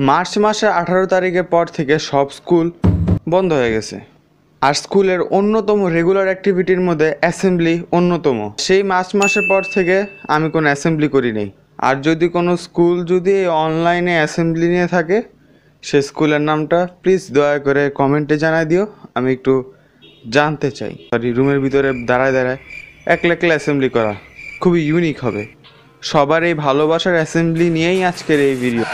March মাসের 18 তারিখের পর থেকে সব স্কুল বন্ধ হয়ে গেছে। আর স্কুলের অন্যতম রেগুলার অ্যাক্টিভিটির মধ্যে অ্যাসেম্বলি অন্যতম। সেই মার্চ মাসের পর থেকে আমি কোনো অ্যাসেম্বলি করি নাই। আর যদি কোনো স্কুল যদি অনলাইনে অ্যাসেম্বলি নিয়ে থাকে, সে স্কুলের নামটা প্লিজ দয়া করে কমেন্টে জানাই দিও, আমি একটু জানতে চাই। রুমের ভিতরে দাঁড়ায় একলা অ্যাসেম্বলি করা খুবই ইউনিক হবে। সবার এই ভালোবাসার অ্যাসেম্বলি নিয়েই আজকের এই ভিডিও।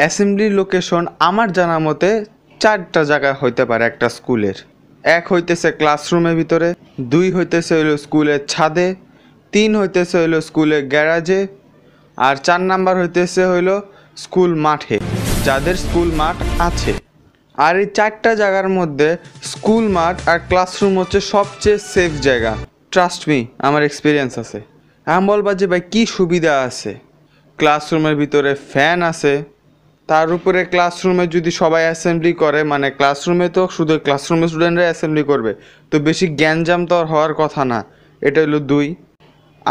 অ্যাসেম্বলির লোকেশন আমার জানা মতে 4টা জায়গায় হইতে পারে একটা স্কুলের। 1 হইতেছে ক্লাসরুমের ভিতরে, 2 হইতেছে হইলো স্কুলের ছাদে, 3 হইতেছে হইলো স্কুলের গ্যারাজে, আর 4 নাম্বার হইতেছে হইলো স্কুল মাঠে, যাদের স্কুল মাঠ আছে। আর এই 4টা জায়গার মধ্যে স্কুল মাঠ আর ক্লাসরুম হচ্ছে সবচেয়ে সেফ জায়গা। ট্রাস্ট মি, আমার এক্সপিরিয়েন্স আছে। আমি বলবা যে ভাই কী সুবিধা আছে। ক্লাসরুমের ভিতরে ফ্যান আছে, তার উপরে ক্লাসরুমে যদি সবাই অ্যাসেম্বলি করে, মানে ক্লাসরুমে তো শুধু ক্লাসরুমে স্টুডেন্টরা অ্যাসেম্বলি করবে, তো বেশি জ্ঞানজাম তো আর হওয়ার কথা না। এটা হইলো 2।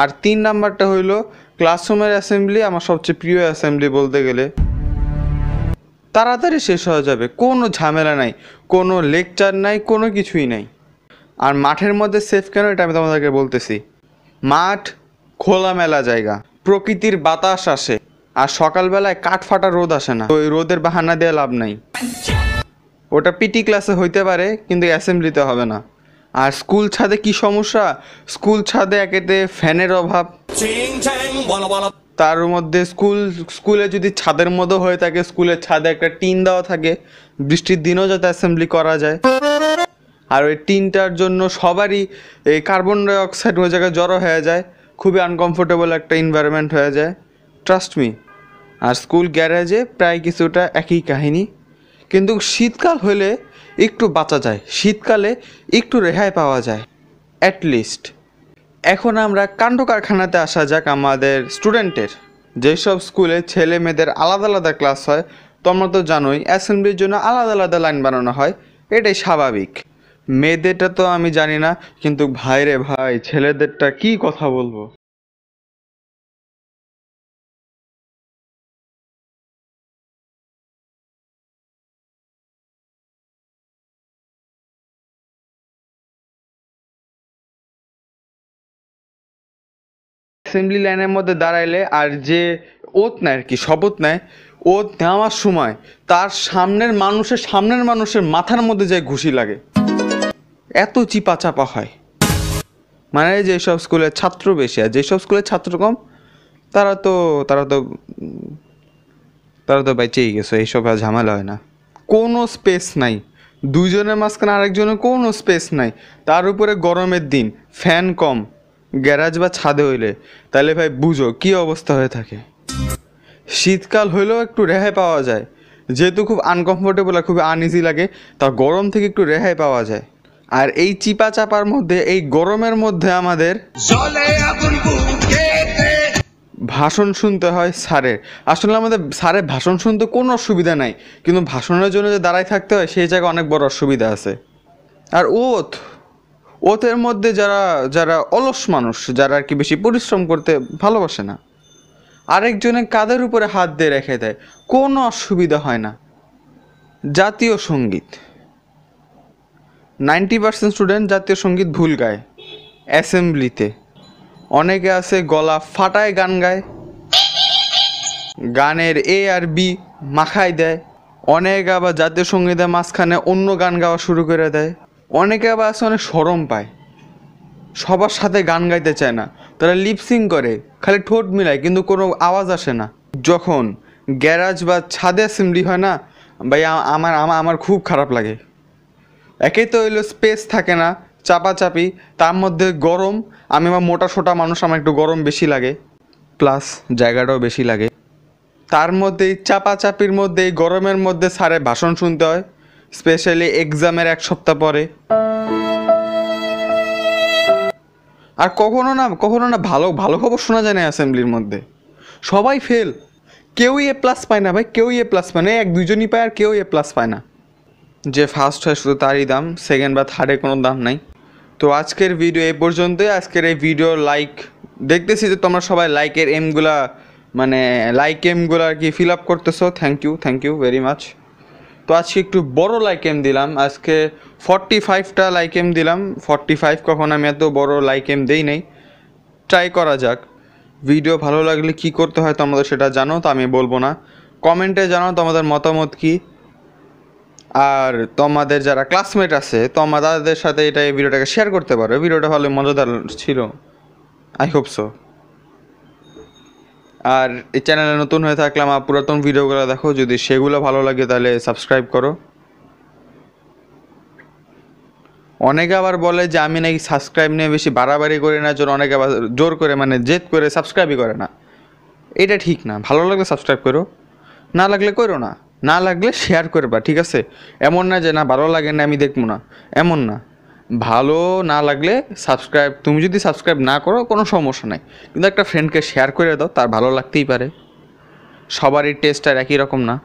আর 3 নাম্বারটা হইলো ক্লাসরুমের অ্যাসেম্বলি আমার সবচেয়ে প্রিয় অ্যাসেম্বলি বলতে গেলে। তাড়াতাড়ি শেষ হয়ে যাবে, কোনো ঝামেলা নাই, কোনো লেকচার নাই, কোনো কিছুই নাই। আর মাঠের মধ্যে সেফ কেন এটা আমি তোমাদেরকে বলতেছি। মাঠ খোলামেলা জায়গা, প্রকৃতির বাতাস আসে, আর সকালবেলায় কাঠফাটা রোদ আসে না। তো ওই রোদের বাহানা দিয়ে লাভ নাই। ওটা পিটি ক্লাসে হইতে পারে, কিন্তু অ্যাসেম্বলিতে হবে না। আর স্কুল ছাদে কি সমস্যা, স্কুল ছাদে একেতে ফ্যানের অভাব, তার মধ্যে স্কুলে যদি ছাদের মধ্যে হয়ে থাকে, স্কুলের ছাদে একটা টিন দেওয়া থাকে, বৃষ্টির দিনেও যাতে অ্যাসেম্বলি করা যায়। আর ওই টিনটার জন্য সবারই এই কার্বন ডাইঅক্সাইড ওই জায়গায় জড়ো হয়ে যায়, খুবই আনকমফোর্টেবল একটা এনভায়রনমেন্ট হয়ে যায়। Trust me. আর স্কুল গ্যারেজে প্রায় কিছুটা একই কাহিনী, কিন্তু শীতকাল হলে একটু বাঁচা যায়, শীতকালে একটু রেহাই পাওয়া যায় অ্যাটলিস্ট। এখন আমরা কাণ্ড কারখানাতে আসা যাক আমাদের স্টুডেন্টের। যেসব স্কুলে ছেলে মেয়েদের আলাদা আলাদা ক্লাস হয়, তোমরা তো জানোই অ্যাসেম্বলির জন্য আলাদা আলাদা লাইন বানানো হয়, এটাই স্বাভাবিক। মেয়েদেরটা তো আমি জানি না, কিন্তু ভাইরে ভাই ছেলেদেরটা কি কথা বলবো। অ্যাসেম্বলি লাইনের মধ্যে দাঁড়াইলে আর যে ওত নেয় আর কি, শপথ নেয়, ওত নেওয়ার সময় তার সামনের মানুষের মাথার মধ্যে যায় ঘুষি লাগে, এত চিপা চাপা হয়। মানে যেসব স্কুলের ছাত্র বেশি আর যেসব স্কুলের ছাত্র কম, তারা তো বেঁচেই গেছে, এইসব আর ঝামেলা হয় না। কোনো স্পেস নাই, দুইজনের মাঝখানে আরেকজনের কোনো স্পেস নাই। তার উপরে গরমের দিন, ফ্যান কম, গ্যারাজ বা ছাদে হইলে তাহলে ভাই বুঝো কী অবস্থা হয়ে থাকে। শীতকাল হইলেও একটু রেহাই পাওয়া যায়, যেহেতু খুব আনকমফোর্টেবল আর খুব আনইজি লাগে, তা গরম থেকে একটু রেহাই পাওয়া যায়। আর এই চিপা চাপার মধ্যে, এই গরমের মধ্যে আমাদের ভাষণ শুনতে হয় স্যারের। আসলে আমাদের স্যারের ভাষণ শুনতে কোনো অসুবিধা নাই, কিন্তু ভাষণের জন্য যে দাঁড়ায় থাকতে হয় সেই জায়গায় অনেক বড় অসুবিধা আছে। আর ওতের মধ্যে যারা অলস মানুষ, যারা আর কি বেশি পরিশ্রম করতে ভালোবাসে না, আরেকজনের কাঁধের উপরে হাত দিয়ে রেখে দেয়, কোনো অসুবিধা হয় না। জাতীয় সঙ্গীত 90% স্টুডেন্ট জাতীয় সঙ্গীত ভুল গায় অ্যাসেম্বলিতে। অনেকে আছে গলা ফাটায় গান গায়, গানের এ আর বি মাখায় দেয়। অনেকে আবার জাতীয় সঙ্গীতের মাঝখানে অন্য গান গাওয়া শুরু করে দেয়। অনেকে আবার আছে অনেক শরম পায়, সবার সাথে গান গাইতে চায় না, তারা লিপসিং করে, খালি ঠোঁট মিলায়, কিন্তু কোনো আওয়াজ আসে না। যখন গ্যারাজ বা ছাদে অ্যাসেম্বলি হয় না ভাই, আমার খুব খারাপ লাগে। একেই তো হইলো স্পেস থাকে না, চাপাচাপি, তার মধ্যে গরম। আমি আমার মোটা সোটা মানুষ, আমার একটু গরম বেশি লাগে, প্লাস জায়গাটাও বেশি লাগে। তার মধ্যে এই চাপাচাপির মধ্যে, এই গরমের মধ্যে স্যারের ভাষণ শুনতে হয়, স্পেশালি এক্সামের 1 সপ্তাহ পরে। আর কখনো না ভালো খবর শোনা যায় না অ্যাসেম্বলির মধ্যে। সবাই ফেল, কেউই এ প্লাস পায় না ভাই, কেউই এ প্লাস পায় না, এক দুজনই পায় আর কেউ এ প্লাস পায় না। যে ফার্স্ট হয় শুধু তারই দাম, সেকেন্ড বা থার্ডে কোনো দাম নাই। তো আজকের ভিডিও এই পর্যন্তই। আজকের এই ভিডিও লাইক দেখতেছি যে তোমরা সবাই লাইকের এমগুলা মানে লাইক এমগুলো আর কি ফিল আপ করতেছো, থ্যাংক ইউ ভেরি মাচ। তো আজকে একটু বড় লাইক এম দিলাম, আজকে 45টা লাইক এম দিলাম। 45 কখন আমি এত বড় লাইক এম দেই নাই, ট্রাই করা যাক। ভিডিও ভালো লাগলে কি করতে হয় তোমাদের সেটা জানো, তো আমি বলবো না, কমেন্টে জানাও তোমাদের মতামত কি। আর তোমাদের যারা ক্লাসমেট আছে তোমাদের সাথে এই ভিডিওটাকে শেয়ার করতে পারো, ভিডিওটা ভালো মজাদার ছিল, আই হোপ সো। আর এই চ্যানেলে নতুন হয়ে থাকলে আমার পুরাতন ভিডিওগুলো দেখো, যদি সেগুলো ভালো লাগে তাহলে সাবস্ক্রাইব করো। অনেকে আবার বলে যে আমি নাকি সাবস্ক্রাইব নিয়ে বেশি বাড়াবাড়ি করি না, জন্য অনেকে আবার জোর করে মানে জেদ করে সাবস্ক্রাইবই করে না। এটা ঠিক না, ভালো লাগলে সাবস্ক্রাইব করো, না লাগলে করো না, না লাগলে শেয়ার করবা, ঠিক আছে? এমন না যে না ভালো লাগে না আমি দেখবো না, এমন না। ভালো না লাগলে সাবস্ক্রাইব, তুমি যদি সাবস্ক্রাইব না করো কোনো সমস্যা নাই, কিন্তু একটা ফ্রেন্ডকে শেয়ার করে দাও, তার ভালো লাগতেই পারে। সবারই টেস্ট আর একই রকম না।